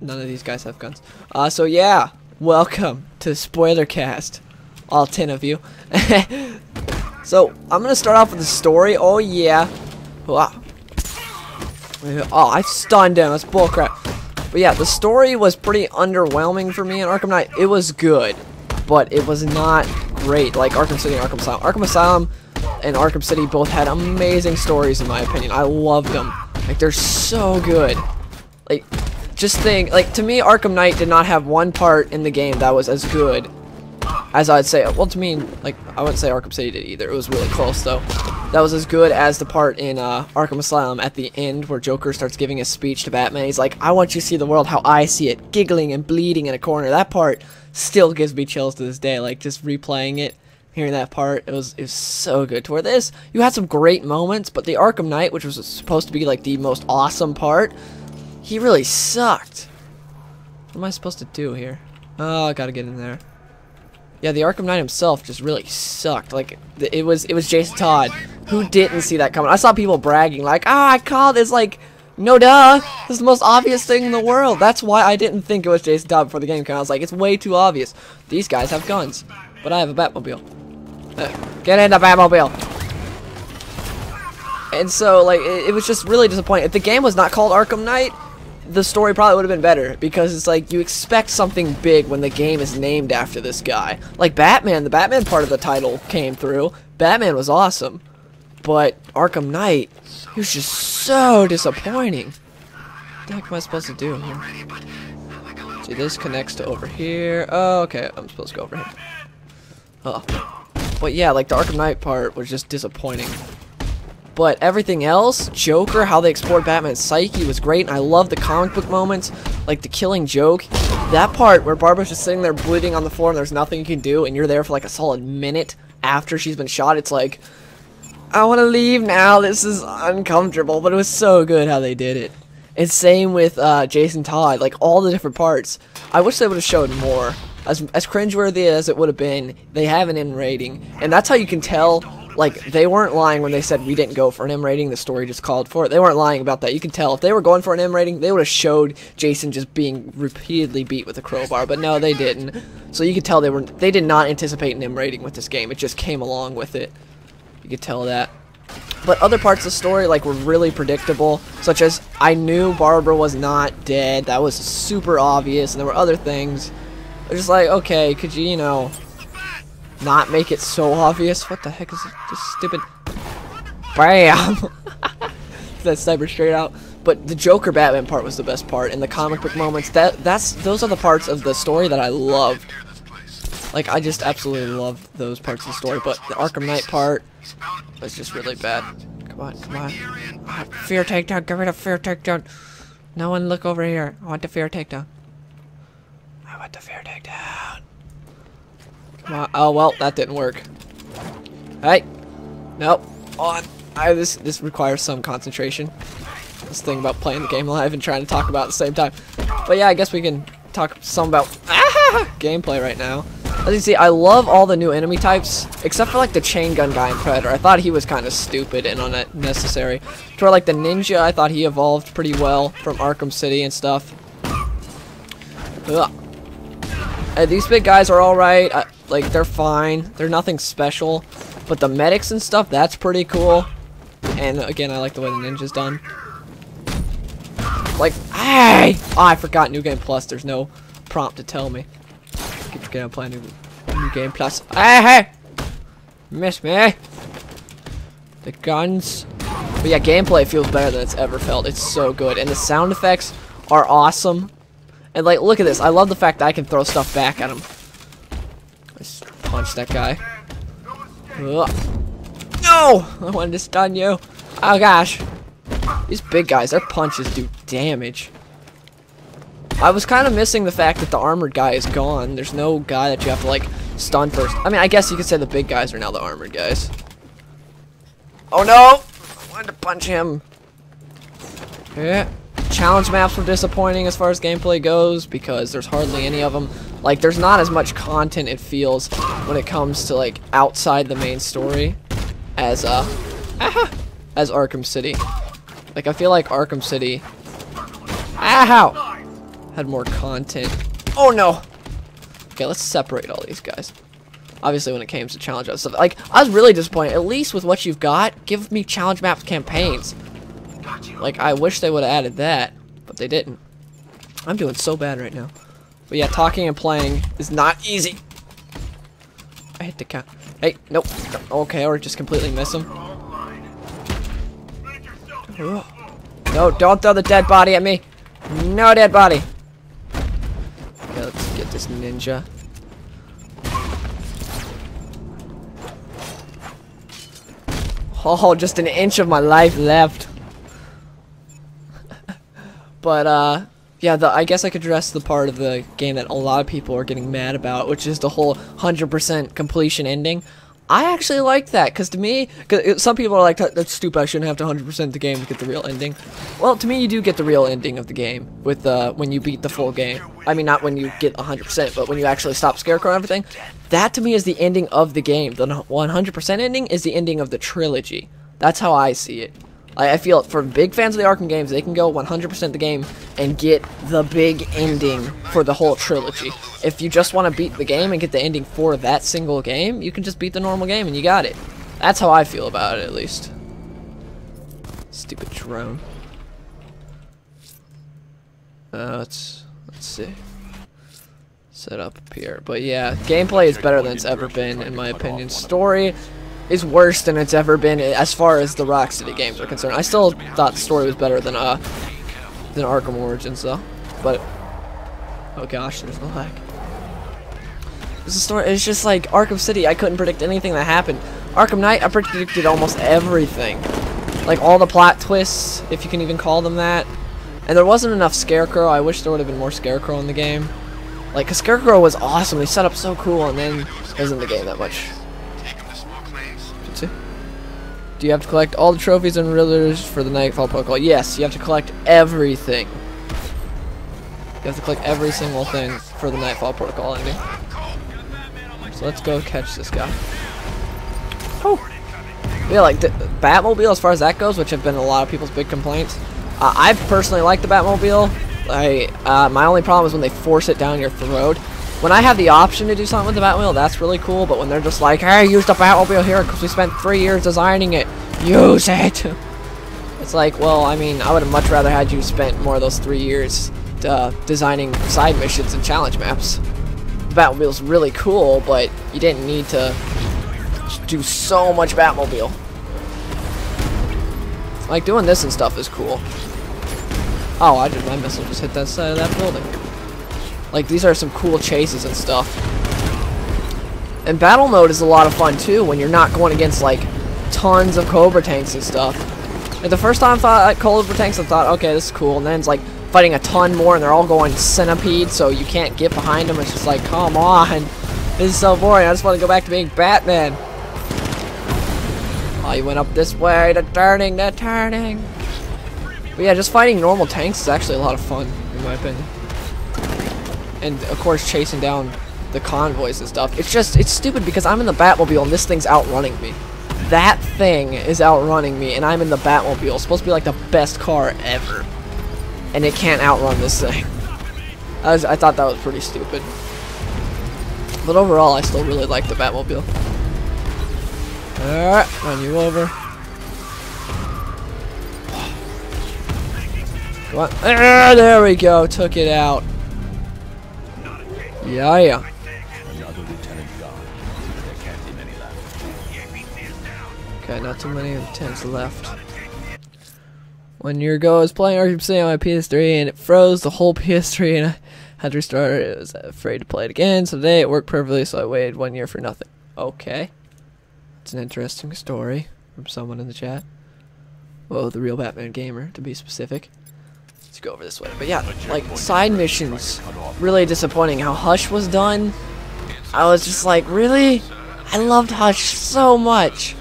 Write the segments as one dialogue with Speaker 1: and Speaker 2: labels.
Speaker 1: none of these guys have guns. So yeah, welcome to Spoilercast, all 10 of you. So I'm gonna start off with the story. Oh yeah. Wow. Oh, I stunned him. That's bullcrap. But yeah, the story was pretty underwhelming for me in Arkham Knight. It was good, but it was not great like Arkham City and Arkham Asylum. Arkham Asylum and Arkham City both had amazing stories in my opinion. I loved them. Like, they're so good. Like, just think, like, to me, Arkham Knight did not have one part in the game that was as good as I'd say. Well, to me, like, I wouldn't say Arkham City did either. It was really close, though. That was as good as the part in Arkham Asylum at the end where Joker starts giving a speech to Batman. He's like, I want you to see the world how I see it, giggling and bleeding in a corner. That part still gives me chills to this day. Like, just replaying it, hearing that part, it was so good. To where this, you had some great moments, but the Arkham Knight, which was supposed to be like the most awesome part, he really sucked. What am I supposed to do here? Oh, I gotta get in there. Yeah, the Arkham Knight himself just really sucked. Like, it was Jason Todd. Who didn't see that coming? I saw people bragging like, ah, I called this. Like, no duh, this is the most obvious thing in the world. That's why I didn't think it was Jason Todd before the game came out. I was like, it's way too obvious. These guys have guns, but I have a Batmobile. Get in the Batmobile. And so, like, it was just really disappointing. If the game was not called Arkham Knight, the story probably would have been better, because it's like you expect something big when the game is named after this guy. Like Batman, the Batman part of the title came through. Batman was awesome, but Arkham Knight, he was just so disappointing. What the heck am I supposed to do here? See, this connects to over here. Oh, okay, I'm supposed to go over here. Oh. But yeah, like the Arkham Knight part was just disappointing. But everything else, Joker, how they explored Batman's psyche was great, and I love the comic book moments, like the killing joke. That part where Barbara's just sitting there bleeding on the floor and there's nothing you can do, and you're there for like a solid minute after she's been shot, it's like, I want to leave now, this is uncomfortable, but it was so good how they did it. And same with Jason Todd, like all the different parts. I wish they would have showed more. As cringeworthy as it would have been, they have an M rating, and that's how you can tell. Like, they weren't lying when they said we didn't go for an M rating, the story just called for it. They weren't lying about that. You can tell. If they were going for an M rating, they would have showed Jason just being repeatedly beat with a crowbar, but no, they didn't. So you could tell they did not anticipate an M rating with this game. It just came along with it. You could tell that. But other parts of the story, like, were really predictable, such as I knew Barbara was not dead. That was super obvious, and there were other things. Just like, okay, could you, you know, not make it so obvious? What the heck is this stupid? Bam! That sniper straight out. But the Joker Batman part was the best part, and the comic book moments. Those are the parts of the story that I loved. Like, I just absolutely loved those parts of the story. But the Arkham Knight part was just really bad. Come on, come on. Fear takedown. Get rid of fear takedown. No one look over here. I want the fear takedown. I want the fear takedown. Come on. Oh well, that didn't work. Hey, nope. On. This requires some concentration. This thing about playing the game live and trying to talk about at the same time. But yeah, I guess we can talk some about gameplay right now. As you see, I love all the new enemy types, except for like the chain gun guy in Predator. I thought he was kind of stupid and unnecessary. To where like the ninja, I thought he evolved pretty well from Arkham City and stuff. Ugh. These big guys are alright, like, they're fine, they're nothing special, but the medics and stuff, that's pretty cool, and again, I like the way the ninja's done. Like, hey! Oh, I forgot New Game Plus, there's no prompt to tell me. Keep forgetting I'm playing New Game Plus. Hey, hey! Miss me! The guns. But yeah, gameplay feels better than it's ever felt, it's so good, and the sound effects are awesome. And like, look at this. I love the fact that I can throw stuff back at him. Just punch that guy. Ugh. No! I wanted to stun you. Oh gosh. These big guys, their punches do damage. I was kind of missing the fact that the armored guy is gone. There's no guy that you have to like stun first. I mean, I guess you could say the big guys are now the armored guys. Oh no! I wanted to punch him. Yeah. Challenge maps were disappointing as far as gameplay goes because there's hardly any of them. Like, there's not as much content, it feels, when it comes to like outside the main story as Arkham City. Like, I feel like Arkham City. Ow! had more content. Oh no! Okay, let's separate all these guys. Obviously, when it came to challenge maps, like, I was really disappointed. At least with what you've got, give me challenge maps campaigns. Like, I wish they would have added that, but they didn't. I'm doing so bad right now. But yeah, talking and playing is not easy. I hit the count. Hey, nope. Okay, or just completely miss him. No, don't throw the dead body at me. No dead body. Okay, let's get this ninja. Oh, just an inch of my life left. But, yeah, I guess I could address the part of the game that a lot of people are getting mad about, which is the whole 100% completion ending. I actually like that, because to me, some people are like, that's stupid, I shouldn't have to 100% the game to get the real ending. Well, to me, you do get the real ending of the game with when you beat the full game. I mean, not when you get 100%, but when you actually stop Scarecrow and everything. That, to me, is the ending of the game. The 100% ending is the ending of the trilogy. That's how I see it. I feel for big fans of the Arkham games, they can go 100% the game and get the big ending for the whole trilogy. If you just want to beat the game and get the ending for that single game, you can just beat the normal game and you got it. That's how I feel about it, at least. Stupid drone. Let's see. Set up here. But yeah, gameplay is better than it's ever been, in my opinion. Story is worse than it's ever been as far as the Rocksteady games are concerned. I still thought the story was better than Arkham Origins though. But oh gosh, there's no lag. This story is just like Arkham City. I couldn't predict anything that happened. Arkham Knight, I predicted almost everything. Like all the plot twists, if you can even call them that. And there wasn't enough Scarecrow. I wish there would have been more Scarecrow in the game. Like, cause Scarecrow was awesome. They set up so cool, and then isn't the game that much. Do you have to collect all the trophies and riddlers for the Nightfall Protocol? Yes, you have to collect everything. You have to collect every single thing for the Nightfall Protocol ending. So let's go catch this guy. Oh! Yeah, like, the Batmobile, as far as that goes, which have been a lot of people's big complaints. I personally like the Batmobile. My only problem is when they force it down your throat. When I have the option to do something with the Batmobile, that's really cool, but when they're just like, hey, use the Batmobile here because we spent 3 years designing it, use it! It's like, well, I mean, I would have much rather had you spent more of those 3 years designing side missions and challenge maps. The Batmobile's really cool, but you didn't need to do so much Batmobile. Like, doing this and stuff is cool. Oh, my missile just hit that side of that building. Like, these are some cool chases and stuff. And battle mode is a lot of fun, too, when you're not going against, like, tons of Cobra tanks and stuff. Like, the first time I thought Cobra tanks, I thought, okay, this is cool. And then it's, like, fighting a ton more, and they're all going centipede, so you can't get behind them. It's just like, come on. This is so boring. I just want to go back to being Batman. Oh, you went up this way. The turning. But yeah, just fighting normal tanks is actually a lot of fun, in my opinion. And of course chasing down the convoys and stuff. It's stupid because I'm in the Batmobile and this thing's outrunning me. That thing is outrunning me and I'm in the Batmobile. It's supposed to be like the best car ever. And it can't outrun this thing. I thought that was pretty stupid. But overall I still really like the Batmobile. Alright, run you over. Come on. Ah, there we go, took it out. Yeah. Okay, not too many lieutenants left. 1 year ago, I was playing Arkham City on my PS3 and it froze the whole PS3 and I had to restart it. I was afraid to play it again, so today it worked perfectly, so I waited 1 year for nothing. Okay. It's an interesting story from someone in the chat. Oh, the real Batman gamer, to be specific. Let's go over this way. But yeah, like, side missions, really disappointing. How Hush was done, I was just like, really? I loved Hush so much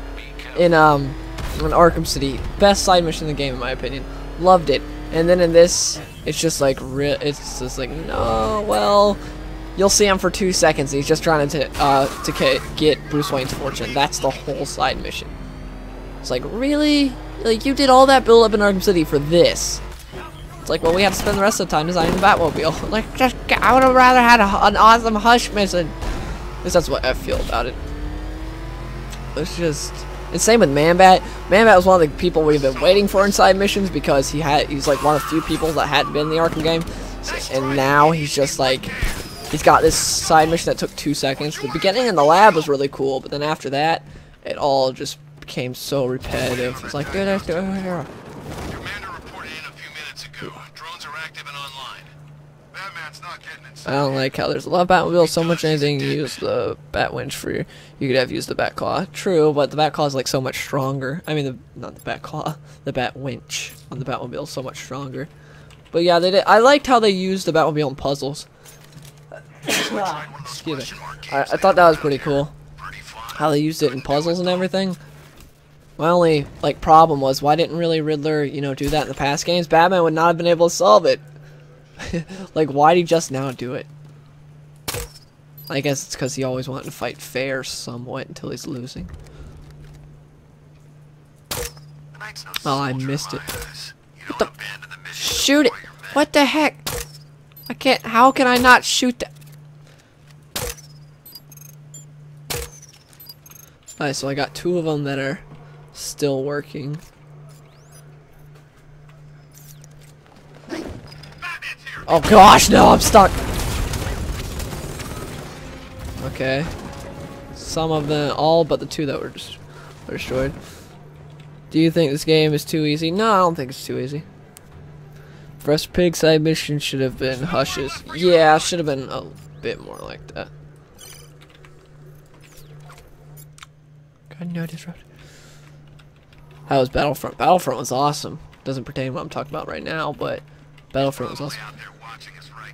Speaker 1: in Arkham City. Best side mission in the game, in my opinion. Loved it. And then in this, it's just like, no, well, you'll see him for 2 seconds. He's just trying to get Bruce Wayne's fortune. That's the whole side mission. It's like, really? Like, you did all that build up in Arkham City for this? It's like, well, we had to spend the rest of the time designing the Batmobile. Like, I would have rather had an awesome Hush mission. At least that's what I feel about it. It's just... And same with Man-Bat. Man-Bat was one of the people we've been waiting for in side missions because he's like one of the few people that hadn't been in the Arkham game. And now he's just like... He's got this side mission that took 2 seconds. The beginning in the lab was really cool, but then after that, it all just became so repetitive. It's like...
Speaker 2: Commander reported in a few minutes ago. Drones are active and online. Batman's not getting inside.
Speaker 1: I don't like how there's a lot of Batmobiles, so much anything you use the Batwinch for. You could have used the Batclaw. True, but the Batclaw is like so much stronger. I mean, not the Batclaw, the Batwinch on the Batmobile is so much stronger. But yeah, they did. I liked how they used the Batmobile in puzzles. Excuse me. I thought that was pretty cool. How they used it in puzzles and everything. My only like problem was why didn't really Riddler, you know, do that in the past games? Batman would not have been able to solve it. Like, why did he just now do it? I guess it's because he always wanted to fight fair somewhat until he's losing. Oh, I missed it. What the? Shoot it! What the heck? I can't. How can I not shoot that? Alright, so I got 2 of them that are still working. Oh gosh, no, I'm stuck. Okay. Some of them, all but the 2 that were destroyed. Do you think this game is too easy? No, I don't think it's too easy. First pig side mission should have been Hushes. Yeah, should have been a bit more like that. God, no disrupt. How was Battlefront? Battlefront was awesome. Doesn't pertain to what I'm talking about right now, but Battlefront was awesome.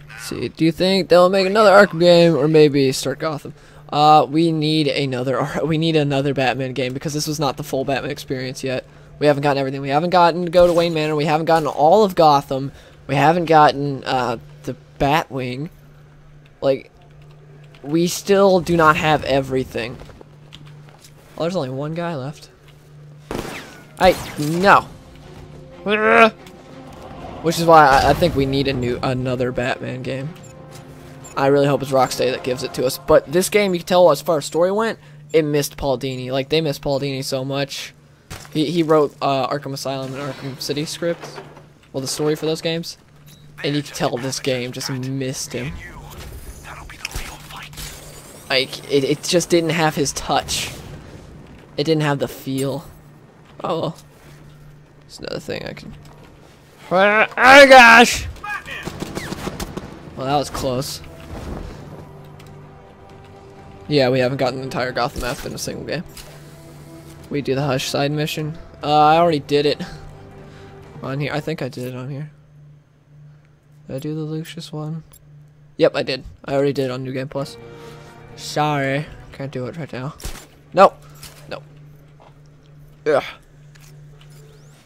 Speaker 1: Let's see, do you think they'll make another Arkham game or maybe start Gotham? We need another Batman game because this was not the full Batman experience yet. We haven't gotten everything. We haven't gotten to go to Wayne Manor. We haven't gotten all of Gotham. We haven't gotten the Batwing. Like, we still do not have everything. Oh, there's only one guy left. No. Which is why I think we need another Batman game. I really hope it's Rocksteady that gives it to us. But this game, you can tell as far as story went, it missed Paul Dini. Like, they missed Paul Dini so much. He wrote Arkham Asylum and Arkham City scripts. Well, the story for those games. And you can tell this game just missed him. Like, it just didn't have his touch. It didn't have the feel. Oh, well. There's another thing I can... Oh, gosh! Well, that was close. Yeah, we haven't gotten the entire Gotham map in a single game. We do the Hush side mission. I already did it. On here. I think I did it on here. Did I do the Lucius one? Yep, I did. I already did it on New Game Plus. Sorry. Can't do it right now. Nope. Nope. Ugh.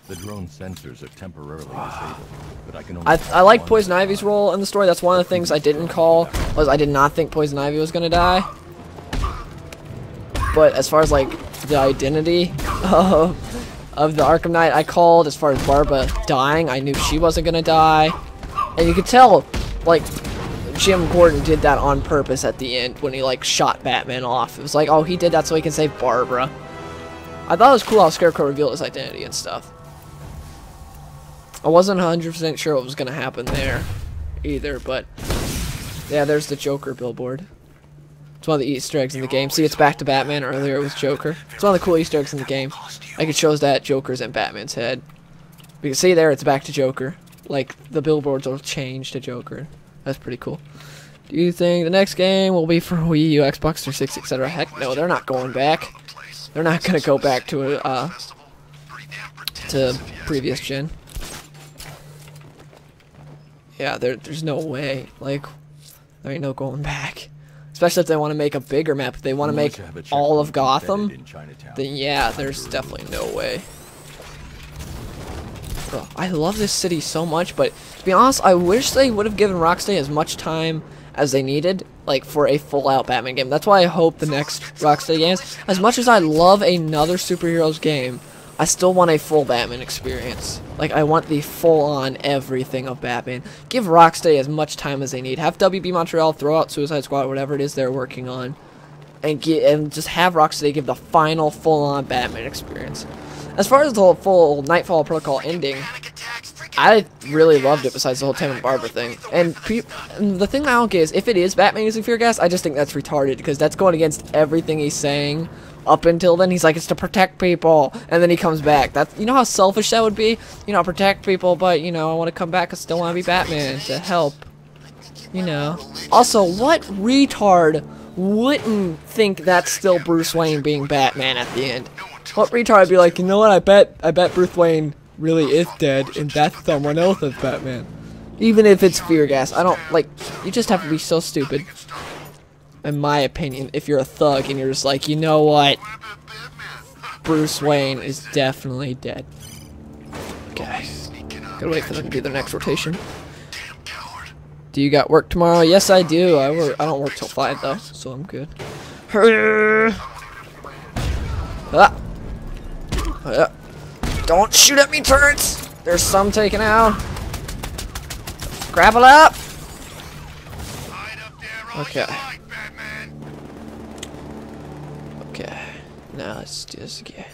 Speaker 3: The drone sensors are temporarily disabled, but I can only
Speaker 1: I like Poison Ivy's role in the story. That's one of the things I didn't call, was I did not think Poison Ivy was gonna die. But as far as like the identity of the Arkham Knight, I called. As far as Barbara dying, I knew she wasn't gonna die. And you could tell, like, Jim Gordon did that on purpose at the end when he like shot Batman off. It was like, oh, he did that so he can save Barbara. I thought it was cool how Scarecrow revealed his identity and stuff. I wasn't 100% sure what was going to happen there either, but yeah, there's the Joker billboard. It's one of the Easter eggs in the game. See, it's back to Batman. Earlier it was Joker. It's one of the cool Easter eggs in the game. Like, it shows that Joker's in Batman's head. You can see there it's back to Joker. Like, the billboards will change to Joker. That's pretty cool. Do you think the next game will be for Wii U, Xbox 360, etc.? Heck no, they're not going back. They're not going to go back to previous gen. Yeah, there's no way. Like, there ain't no going back. Especially if they want to make a bigger map. If they want to make all of Gotham, then yeah, there's definitely no way. Bro, I love this city so much, but to be honest, I wish they would have given Rocksteady as much time as they needed, like, for a full-out Batman game. That's why I hope the next Rocksteady games, as much as I love another superheroes game, I still want a full Batman experience. Like, I want the full-on everything of Batman. Give Rocksteady as much time as they need. Have WB Montreal throw out Suicide Squad, whatever it is they're working on, and just have Rocksteady give the final full-on Batman experience. As far as the whole full Nightfall Protocol ending, I really loved it besides the whole Tim and Barbara thing. And the thing I don't get is, if it is Batman using fear gas, I just think that's retarded, because that's going against everything he's saying. Up until then, he's like, it's to protect people, and then he comes back. That's, you know how selfish that would be? You know, protect people, but, you know, I want to come back, I still want to be Batman, to help. You know. Also, what retard wouldn't think that's still Bruce Wayne being Batman at the end? What retard would be like, you know what, I bet Bruce Wayne really is dead, and that's someone else as Batman. Even if it's fear gas, I don't, like, you just have to be so stupid. In my opinion, if you're a thug and you're just like, you know what, Bruce Wayne is definitely dead. Okay, gotta wait for them to do their next rotation. Do you got work tomorrow? Yes, I do. I don't work till 5 though, so I'm good. Don't shoot at me, turrets! There's some taken out. Grapple up! Okay. Okay, now let's do this again.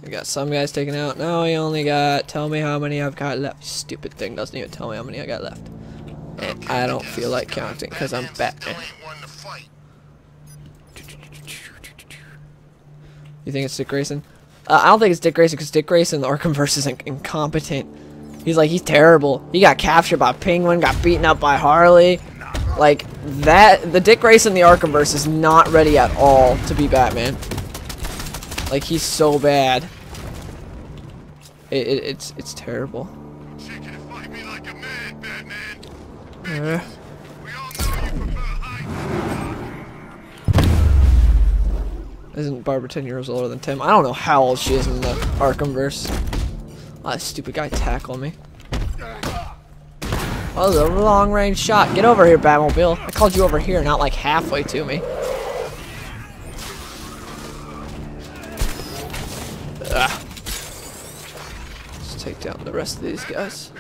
Speaker 1: We got some guys taken out. No, he only got, tell me how many I've got left. Stupid thing doesn't even tell me how many I got left. And I don't feel like counting because I'm Batman. You think it's Dick Grayson? I don't think it's Dick Grayson, because Dick Grayson, the Arkhamverse, is incompetent. He's terrible. He got captured by Penguin, got beaten up by Harley. Like, the Dick Grayson in the Arkhamverse is not ready at all to be Batman. Like, he's so bad. It's terrible. Isn't Barbara 10 years older than Tim? I don't know how old she is in the Arkhamverse. Oh, that stupid guy tackled me. Oh, the long-range shot. Get over here, Batmobile. I called you over here, not like halfway to me. Ugh. Let's take down the rest of these guys.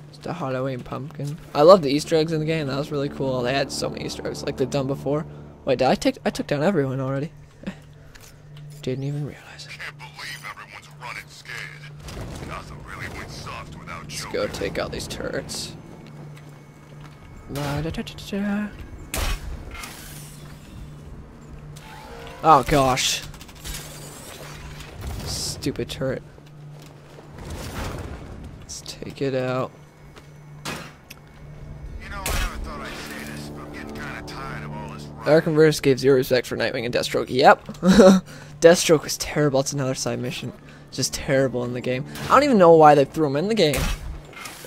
Speaker 1: It's the Halloween pumpkin. I love the Easter eggs in the game. That was really cool. They had so many Easter eggs, like they've done before. Wait, I took down everyone already. Didn't even realize it.
Speaker 2: Can't believe everyone's running scared. Nothing really went soft without
Speaker 1: Let's go take out these turrets. Oh gosh. Stupid turret. Let's take it out.
Speaker 2: You know, I never thought I'd say this, but I'm getting kind of tired of all this.
Speaker 1: Arkhamverse gave zero respect for Nightwing and Deathstroke. Yep. Deathstroke was terrible. It's another side mission. Just terrible in the game. I don't even know why they threw him in the game.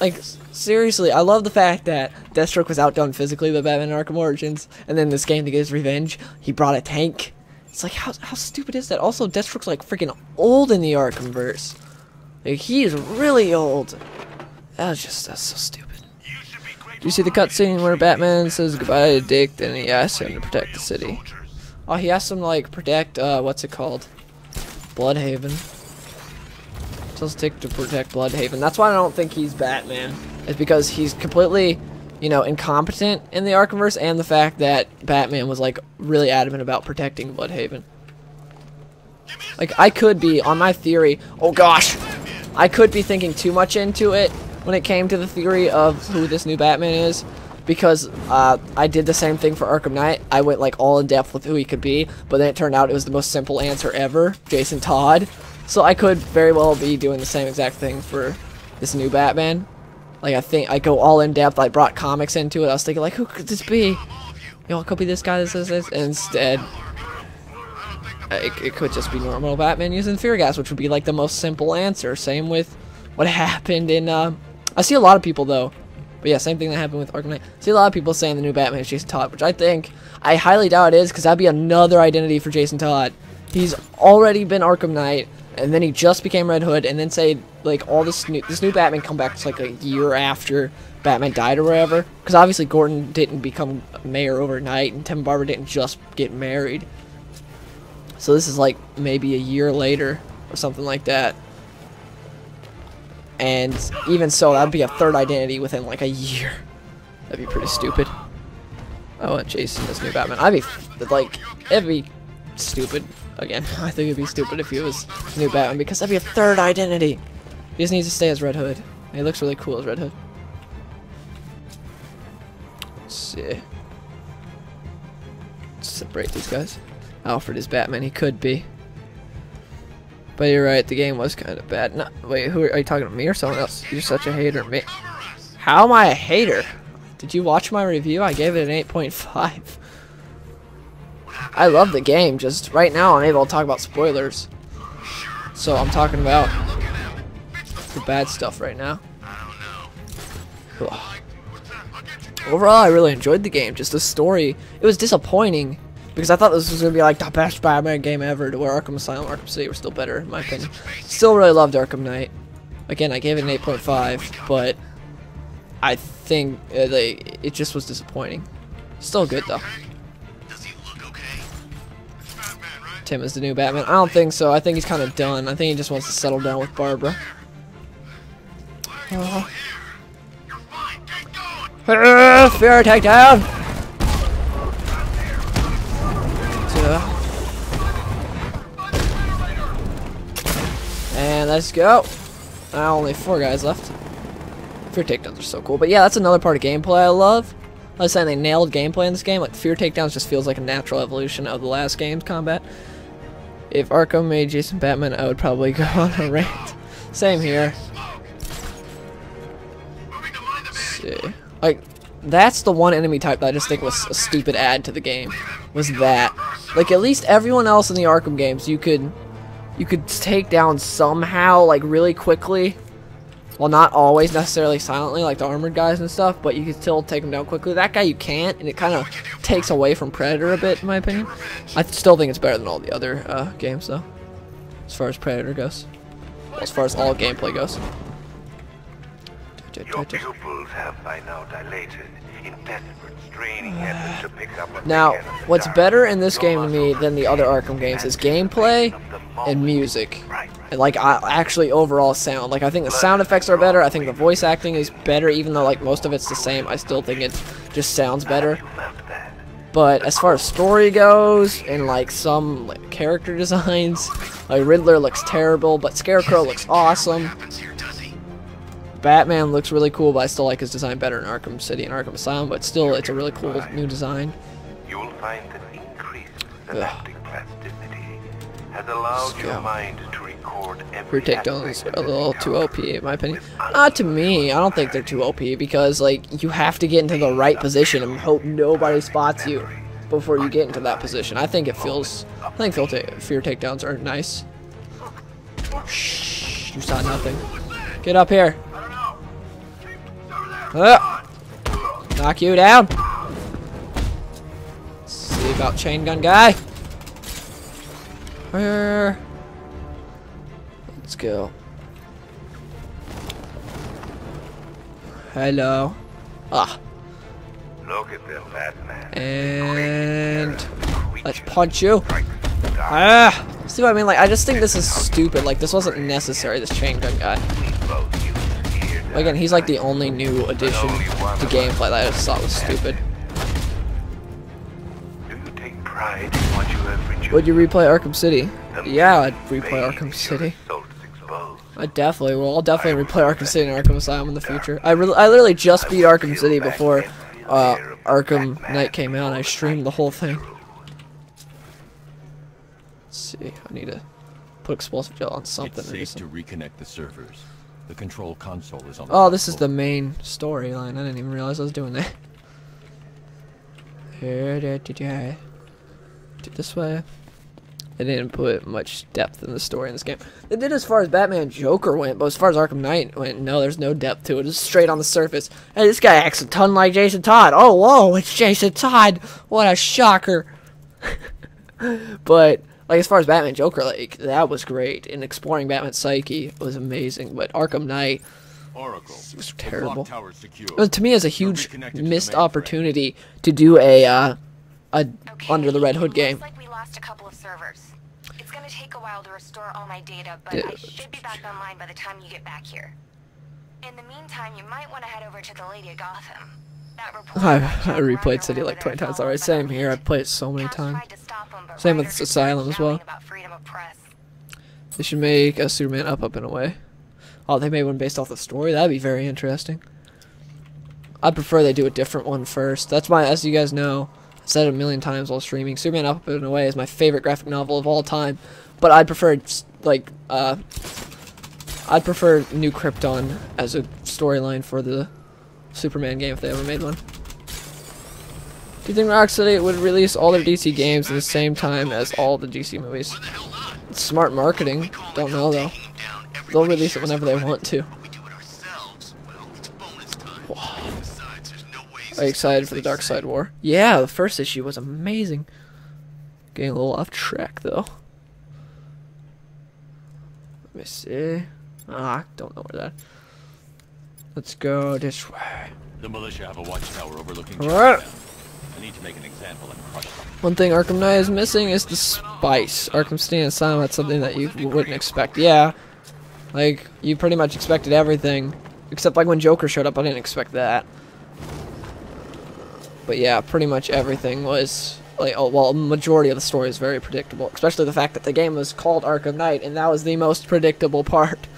Speaker 1: Like, seriously, I love the fact that Deathstroke was outdone physically by Batman Arkham Origins, and then this game, to get his revenge, he brought a tank. It's like, how stupid is that? Also, Deathstroke's like freaking old in the Arkhamverse. Like, he is really old. That's so stupid. Do you see the cutscene where Batman says goodbye to Dick, then he asks him to protect the city? Oh, he asked him to, like, protect, what's it called? Bloodhaven. Tells Dick to protect Bloodhaven. That's why I don't think he's Batman. It's because he's completely, you know, incompetent in the Arkhamverse, and the fact that Batman was, like, really adamant about protecting Bloodhaven. Like, I could be, on my theory, oh gosh, I could be thinking too much into it when it came to the theory of who this new Batman is, because I did the same thing for Arkham Knight. I went like all in depth with who he could be, but then it turned out it was the most simple answer ever, Jason Todd. So I could very well be doing the same exact thing for this new Batman. Like, I think I go all in depth. I brought comics into it. I was thinking, like, who could this be? You know, it could be this guy, this. And instead, it could just be normal Batman using fear gas, which would be like the most simple answer. Same with what happened in I see a lot of people though, but yeah, same thing that happened with Arkham Knight. I see a lot of people saying the new Batman is Jason Todd, which I highly doubt it is, because that'd be another identity for Jason Todd. He's already been Arkham Knight, and then he just became Red Hood, and then say like all this new Batman come back to like a year after Batman died or whatever, because obviously Gordon didn't become mayor overnight, and Tim and Barbara didn't just get married. So this is like maybe a year later or something like that. And even so, that'd be a third identity within like a year. That'd be pretty stupid. I want Jason as new Batman. I'd be like, it'd be stupid. Again, I think it'd be stupid if he was new Batman because that'd be a third identity. He just needs to stay as Red Hood. He looks really cool as Red Hood. Let's see. Let's separate these guys. Alfred is Batman. He could be. But you're right. The game was kind of bad. No, wait, who are you talking to? Me or someone else? You're such a hater. Me. How am I a hater? Did you watch my review? I gave it an 8.5. I love the game. Just right now, I'm able to talk about spoilers. So I'm talking about the bad stuff right now. Ugh. Overall, I really enjoyed the game. Just the story, it was disappointing because I thought this was gonna be like the best Batman game ever. To where Arkham Asylum, Arkham City were still better in my opinion. Still really loved Arkham Knight. Again, I gave it an 8.5, but I think it just was disappointing. Still good though. Tim is the new Batman. I don't think so. I think he's kind of done. I think he just wants to settle down with Barbara. Fear takedown. And let's go. Now only 4 guys left. Fear takedowns are so cool. But yeah, that's another part of gameplay I love. I was saying they nailed gameplay in this game. Like fear takedowns just feels like a natural evolution of the last game's combat. If Arkham made Jason Batman, I would probably go on a rant. Same here. Let's see. Like, that's the one enemy type that I just think was a stupid add to the game. Was that. Like, at least everyone else in the Arkham games, you could take down somehow, like, really quickly. Well, not always necessarily silently, like the armored guys and stuff, but you can still take them down quickly. That guy you can't, and it kind of takes away from Predator a bit, in my opinion. I still think it's better than all the other games, though, as far as Predator goes. Well, as far as all gameplay goes.
Speaker 4: Your pupils have by now dilated in desperate, straining efforts to pick up.
Speaker 1: Now, what's better in this game to me than the other Arkham games is gameplay and music. And like actually overall sound. Like I think the sound effects are better. I think the voice acting is better, even though like most of it's the same. I still think it just sounds better. But as far as story goes and like some like, character designs, like Riddler looks terrible, but Scarecrow looks awesome. Batman looks really cool, but I still like his design better in Arkham City and Arkham Asylum. But still, it's a really cool new design.
Speaker 4: You will find that increased synaptic plasticity has allowed your mind to record every
Speaker 1: Your takedowns are a little too OP in my opinion. Not to me, I don't think they're too OP because like you have to get into the right position and hope nobody spots you before you get into that position. I think fear takedowns are nice. Shh, you saw nothing. Get up here. Knock you down. Let's see about chain gun guy. Let's go. Hello. Ah.
Speaker 4: Look at them, Batman.
Speaker 1: And let's punch you. Ah. See what I mean? Like I just think this is stupid. Like this wasn't necessary. This chain gun guy. Again, he's like the only new addition to gameplay that I just thought was stupid. Would you replay Arkham City? Yeah, I'd replay Arkham City. I definitely will. I'll definitely replay Arkham City and Arkham Asylum in the future. I literally just beat Arkham City before Arkham Knight came out. I streamed the whole thing. Let's see. I need to put explosive gel on something.
Speaker 3: It's safe to reconnect the servers. The control console is on.
Speaker 1: Oh, this is the main storyline. I didn't even realize I was doing that. This way. They didn't put much depth in the story in this game. They did as far as Batman Joker went, but as far as Arkham Knight went, no, there's no depth to it. It's straight on the surface. Hey, this guy acts a ton like Jason Todd. Oh, whoa, it's Jason Todd. What a shocker. But like as far as Batman Joker, like that was great, and exploring Batman's psyche was amazing. But Arkham Knight was terrible. To me, it's a huge missed opportunity to do a Under the Red Hood game.
Speaker 5: Looks like we lost a couple of servers. to take a while to restore all my data, but I should be back online by the time you get back here. In the meantime, you might want to head over to the Lady of Gotham. That report
Speaker 1: I replayed City like 20 times already. Same here. I've played it so many times. Same with Asylum as well. They should make a Superman up in a way. Oh, they made one based off the story. That'd be very interesting. I prefer they do a different one first. That's my, as you guys know, I've said it a million times while streaming. Superman Up and Away is my favorite graphic novel of all time. But I'd prefer like I'd prefer New Krypton as a storyline for the Superman game if they ever made one. Do you think Rocksteady would release all their DC games at the same time as all the DC movies? It's smart marketing. Don't know though. They'll release it whenever they want to. Are you excited for the Dark Side War? Yeah, the first issue was amazing. Getting a little off track though. Let me see. Ah, I don't know where that. Let's go this way.
Speaker 3: The militia have a watchtower overlooking.
Speaker 1: Alright.
Speaker 3: I need to make an example and crush them.
Speaker 1: One thing Arkham Knight is missing is the spice. Arkham City and Asylum, that's something that you wouldn't expect. Yeah. Like, you pretty much expected everything. Except like when Joker showed up, I didn't expect that. But yeah, pretty much everything was like, oh, well, the majority of the story is very predictable. Especially the fact that the game was called Arkham Knight, and that was the most predictable part.